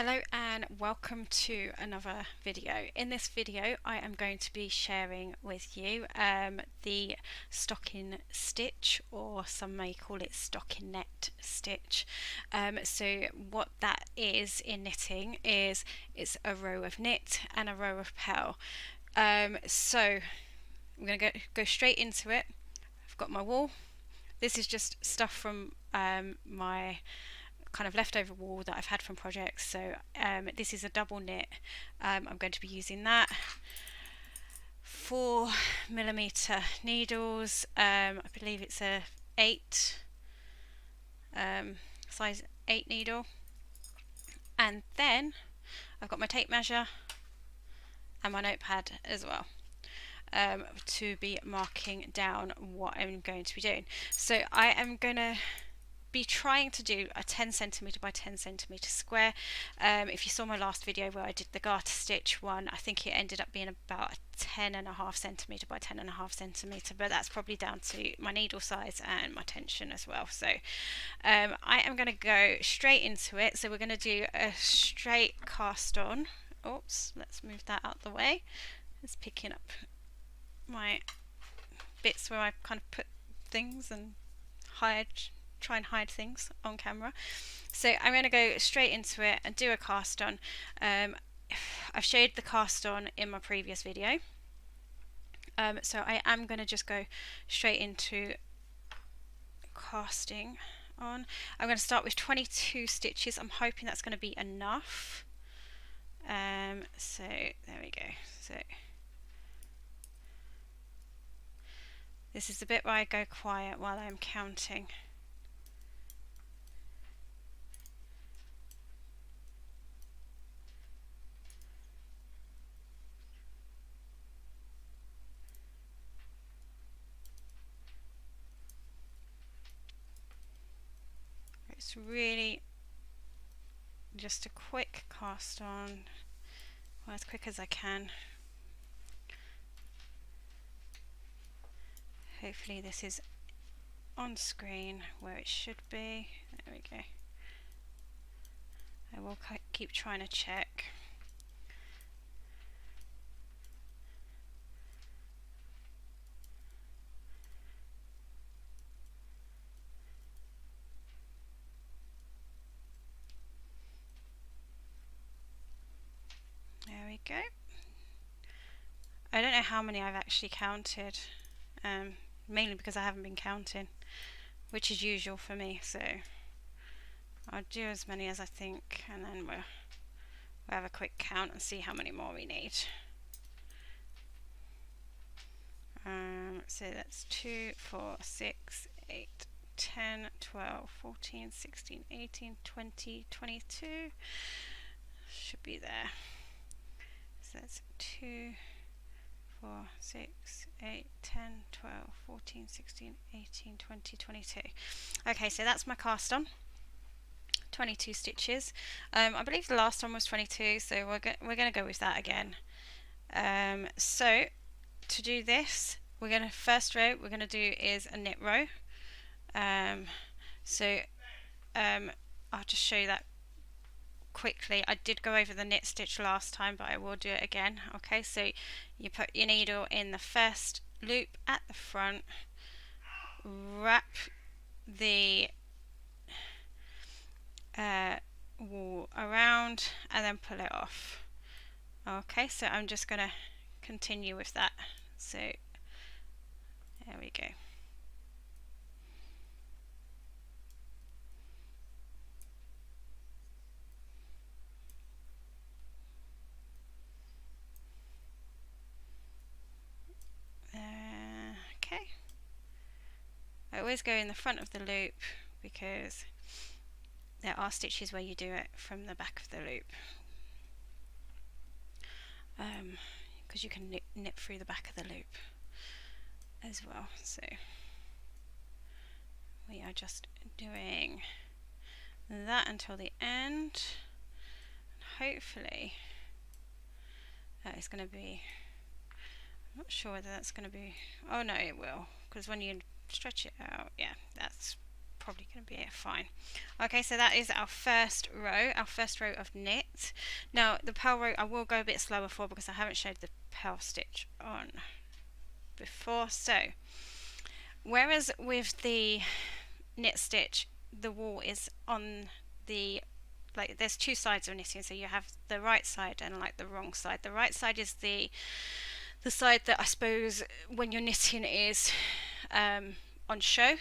Hello and welcome to another video. In this video I am going to be sharing with you the stocking stitch, or some may call it stockinette stitch. So what that is in knitting is it's a row of knit and a row of purl. So I'm going to go straight into it. I've got my wool. This is just stuff from my kind of leftover wool that I've had from projects. So this is a double knit. I'm going to be using that. 4mm needles. I believe it's a size 8 needle. And then I've got my tape measure and my notepad as well, to be marking down what I'm going to be doing. So I am going to be trying to do a 10cm by 10cm square. If you saw my last video where I did the garter stitch one, I think it ended up being about a 10.5cm by 10.5cm, but that's probably down to my needle size and my tension as well. So I am going to go straight into it. So we're going to do a straight cast on. Oops, let's move that out the way. It's picking up my bits where I kind of put things and try and hide things on camera. So I'm going to go straight into it and do a cast on. I've showed the cast on in my previous video, so I am going to just go straight into casting on. I'm going to start with 22 stitches. I'm hoping that's going to be enough. So there we go. So this is the bit where I go quiet while I'm counting. It's really just a quick cast on, well, as quick as I can. Hopefully this is on screen where it should be. There we go. I will keep trying to check. There we go. I don't know how many I've actually counted, mainly because I haven't been counting, which is usual for me. So I'll do as many as I think, and then we'll have a quick count and see how many more we need. So that's 2, 4, 6, 8, 10, 12, 14, 16, 18, 20, 22. Should be there. So that's 2, 4, 6, 8, 10, 12, 14, 16, 18, 20, 22. Okay, so that's my cast on. 22 stitches. I believe the last one was 22, so we're going to go with that again. So to do this, first row we're going to do is a knit row. I'll just show you that quickly. I did go over the knit stitch last time, but I will do it again. Okay, so you put your needle in the first loop at the front, wrap the wool around, and then pull it off. Okay, so I'm just going to continue with that. So there we go. Okay. I always go in the front of the loop because there are stitches where you do it from the back of the loop, because you can knit through the back of the loop as well. So we are just doing that until the end. Hopefully that is going to be, I'm not sure whether that's going to be, oh no, it will, because when you stretch it out, yeah, that's probably going to be fine. Okay, so that is our first row of knit. Now the purl row I will go a bit slower for because I haven't showed the purl stitch on before. So whereas with the knit stitch the wool is on the, like, there's two sides of knitting, so you have the right side and like the wrong side. The right side is the side that I suppose when you're knitting is on show,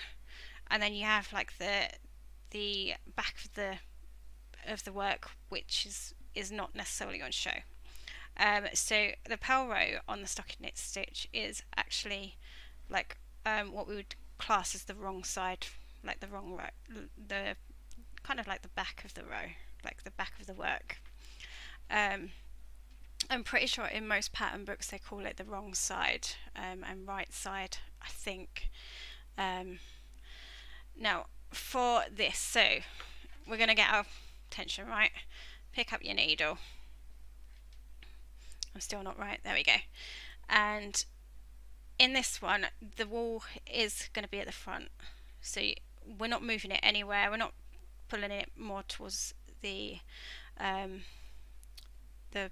and then you have like the back of the work which is not necessarily on show. So the purl row on the stockinette stitch is actually like what we would class as the wrong side, like the wrong row, the kind of like the back of the row, like the back of the work. I'm pretty sure in most pattern books they call it the wrong side and right side, I think. Now for this, so we're going to get our tension right. Pick up your needle. I'm still not right. There we go. And in this one, the wool is going to be at the front, so we're not moving it anywhere. We're not pulling it more towards the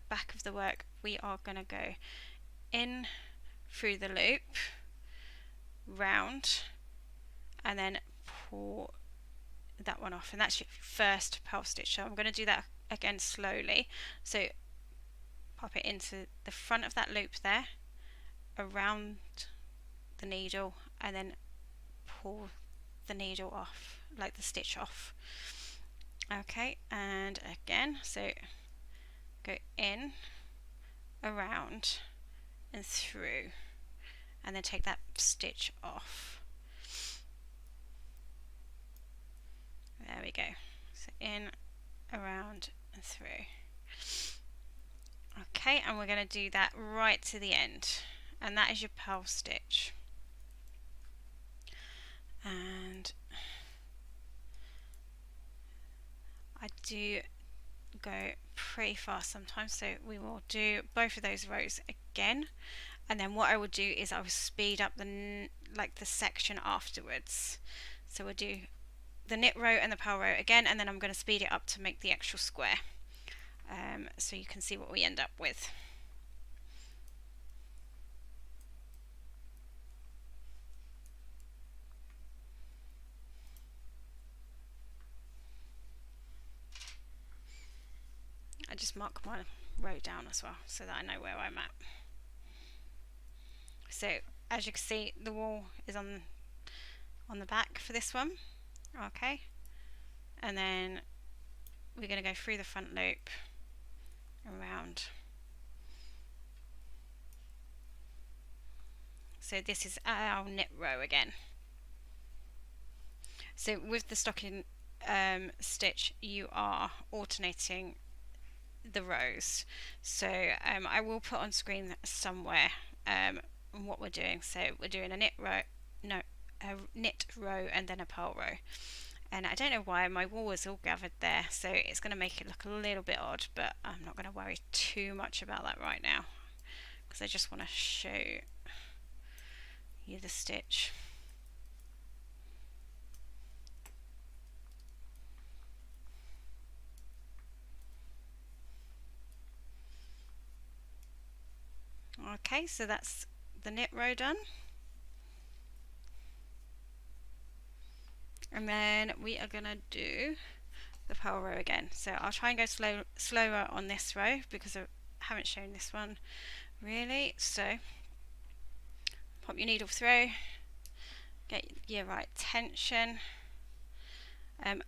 back of the work. We are going to go in through the loop, round, and then pull that one off, and that's your first purl stitch. So I'm going to do that again slowly. So pop it into the front of that loop there, around the needle, and then pull the needle off, like the stitch off. Okay, and again, so go in, around, and through, and then take that stitch off. There we go. So in, around, and through. Okay, and we're going to do that right to the end, and that is your purl stitch. And I do go pretty fast sometimes, so we will do both of those rows again, and then what I will do is I will speed up the section afterwards. So we'll do the knit row and the purl row again, and then I'm going to speed it up to make the actual square, so you can see what we end up with. I just mark my row down as well so that I know where I'm at. So as you can see, the wool is on the back for this one. Okay, and then we're going to go through the front loop, around. So this is our knit row again. So with the stocking stitch, you are alternating the rows. So I will put on screen somewhere what we're doing. So we're doing a knit row, a knit row, and then a purl row. And I don't know why my wool is all gathered there, so it's going to make it look a little bit odd, but I'm not going to worry too much about that right now because I just want to show you the stitch. Okay, so that's the knit row done. And then we are going to do the purl row again. So I'll try and go slower on this row because I haven't shown this one really. So pop your needle through, get your right tension,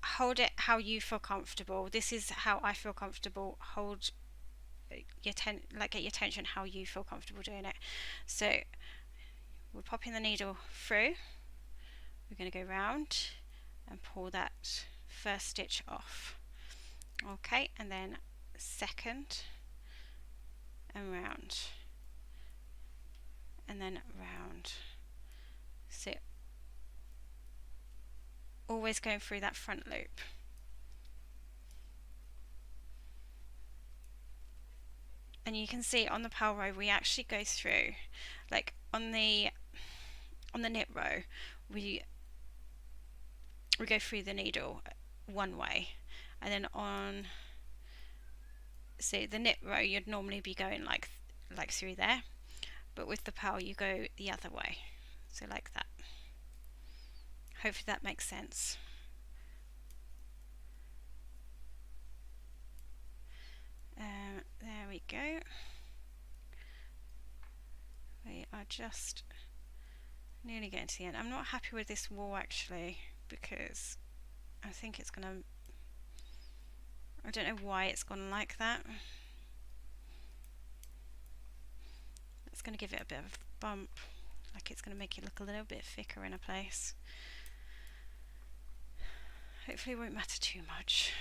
hold it how you feel comfortable. This is how I feel comfortable. Hold your get your tension how you feel comfortable doing it. So we're popping the needle through, we're going to go round and pull that first stitch off. Okay, and then second, and round, and then round. So always going through that front loop. And you can see on the purl row we actually go through, like on the knit row, we we go through the needle one way, and then on, so the knit row you'd normally be going like through there, but with the purl you go the other way, so like that. Hopefully that makes sense. There we go. We are just nearly getting to the end. I'm not happy with this wool actually, because I think it's gonna, I don't know why it's gone like that. It's gonna give it a bit of a bump, like it's gonna make it look a little bit thicker in a place. Hopefully it won't matter too much.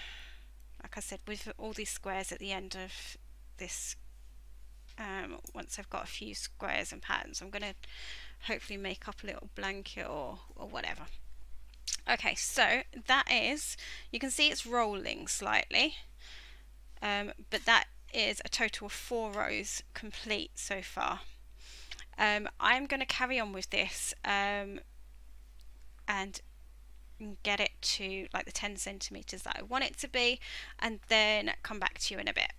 Like I said, with all these squares at the end of this, once I've got a few squares and patterns, I'm going to hopefully make up a little blanket or whatever. Okay, so that is, you can see it's rolling slightly, but that is a total of 4 rows complete so far. I'm going to carry on with this and get it to like the 10 centimeters that I want it to be, and then come back to you in a bit.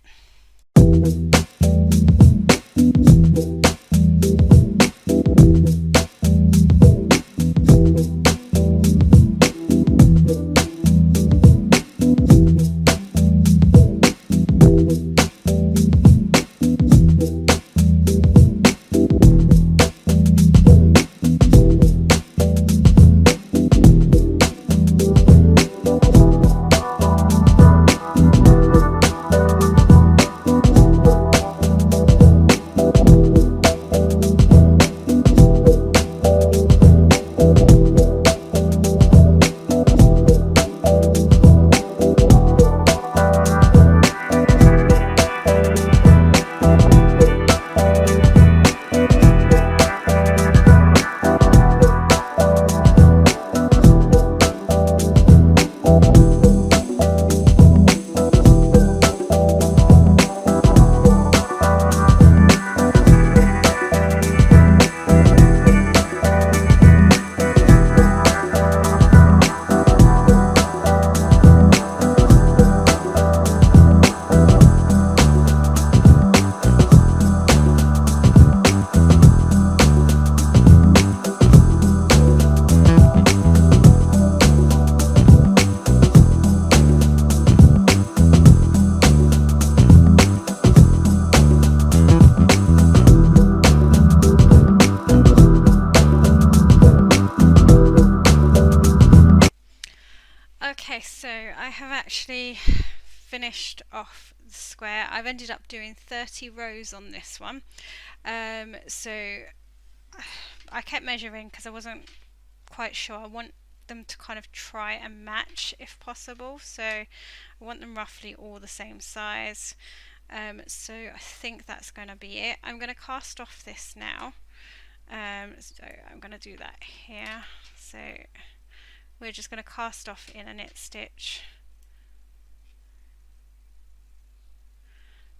Okay, so I have actually finished off the square. I've ended up doing 30 rows on this one. So I kept measuring because I wasn't quite sure. I want them to kind of try and match if possible. So I want them roughly all the same size. So I think that's going to be it. I'm going to cast off this now. So I'm going to do that here. So we're just going to cast off in a knit stitch.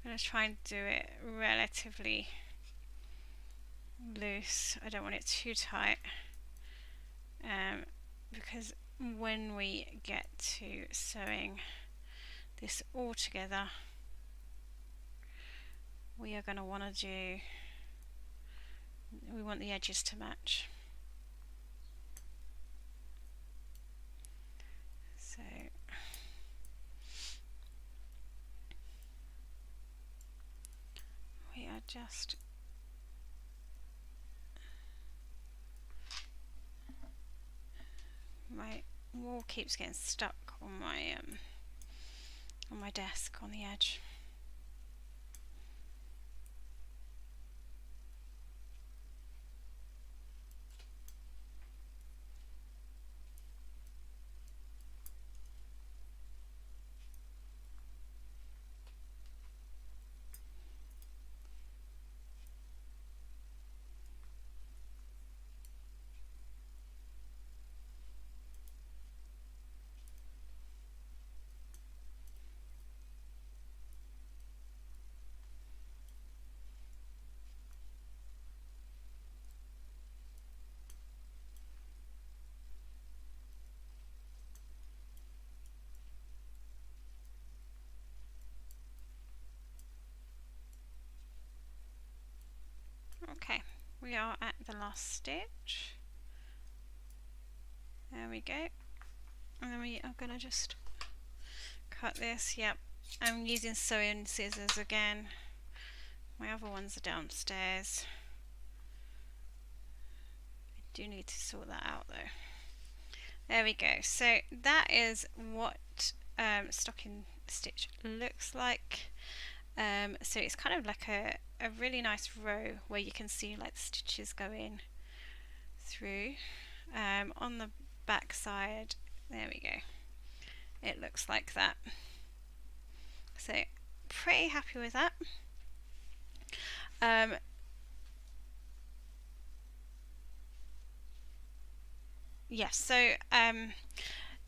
I'm going to try and do it relatively loose. I don't want it too tight, because when we get to sewing this all together, we are going to want to do, we want the edges to match. So we are just my wool keeps getting stuck on my desk on the edge. we are at the last stitch. There we go. And then we are going to just cut this. Yep, I'm using sewing scissors again. My other ones are downstairs. I do need to sort that out though. There we go. So that is what stocking stitch looks like. So it's kind of like a really nice row where you can see like the stitches going through. On the back side, there we go, it looks like that. So pretty happy with that. Yes, so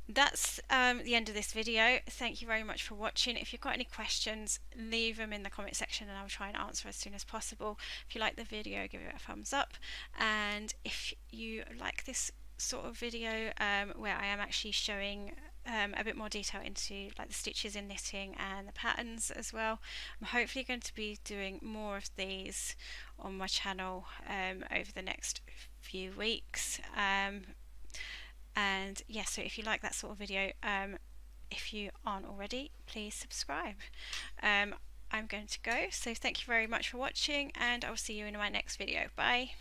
that's the end of this video. Thank you very much for watching. If you've got any questions, leave them in the comment section and I'll try and answer as soon as possible. If you like the video, give it a thumbs up, and if you like this sort of video where I am actually showing a bit more detail into like the stitches in knitting and the patterns as well, I'm hopefully going to be doing more of these on my channel over the next few weeks. And yeah, so if you like that sort of video, if you aren't already, please subscribe. I'm going to go, so thank you very much for watching, and I'll see you in my next video. Bye.